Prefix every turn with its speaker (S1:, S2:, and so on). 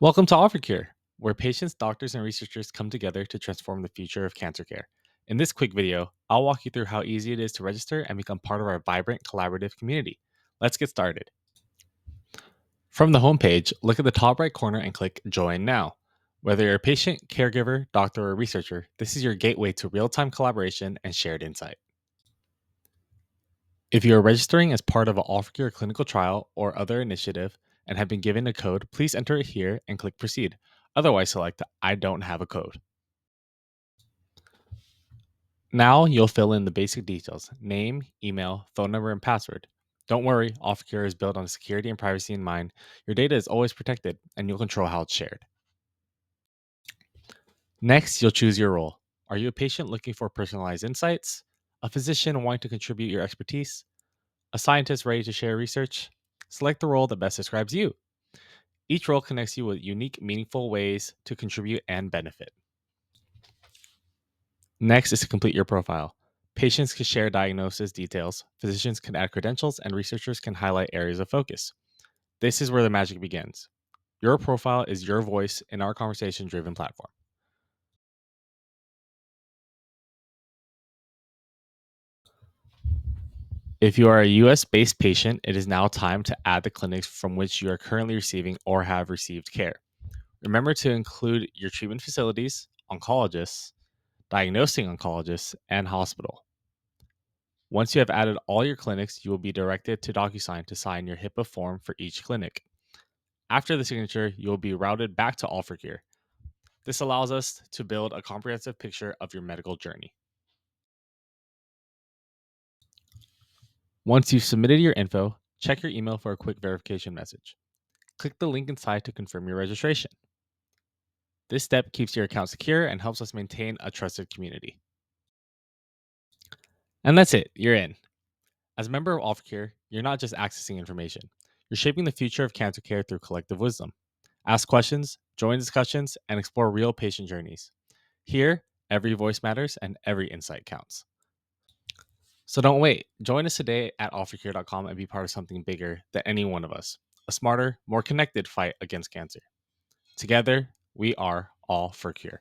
S1: Welcome to All4Cure, where patients, doctors, and researchers come together to transform the future of cancer care. In this quick video, I'll walk you through how easy it is to register and become part of our vibrant, collaborative community. Let's get started. From the homepage, look at the top right corner and click Join Now. Whether you're a patient, caregiver, doctor, or researcher, this is your gateway to real time collaboration and shared insight. If you are registering as part of an All4Cure clinical trial or other initiative and have been given a code, please enter it here and click Proceed. Otherwise, select I don't have a code. Now you'll fill in the basic details: name, email, phone number, and password. Don't worry, All4Cure is built on security and privacy in mind. Your data is always protected, and you'll control how it's shared. Next, you'll choose your role. Are you a patient looking for personalized insights? A physician wanting to contribute your expertise? A scientist ready to share research? Select the role that best describes you. Each role connects you with unique, meaningful ways to contribute and benefit. Next is to complete your profile. Patients can share diagnosis details, physicians can add credentials, and researchers can highlight areas of focus. This is where the magic begins. Your profile is your voice in our conversation driven platform. If you are a US based patient, it is now time to add the clinics from which you are currently receiving or have received care. Remember to include your treatment facilities, oncologists, diagnosing oncologists, and hospital. Once you have added all your clinics, you will be directed to DocuSign to sign your HIPAA form for each clinic. After the signature, you will be routed back to All4Cure. This allows us to build a comprehensive picture of your medical journey. Once you've submitted your info, check your email for a quick verification message. Click the link inside to confirm your registration. This step keeps your account secure and helps us maintain a trusted community. And that's it, you're in. As a member of All4Cure, you're not just accessing information, you're shaping the future of cancer care through collective wisdom. Ask questions, join discussions, and explore real patient journeys. Here, every voice matters and every insight counts. So don't wait. Join us today at all4cure.com and be part of something bigger than any one of us: a smarter, more connected fight against cancer. Together, we are All4Cure.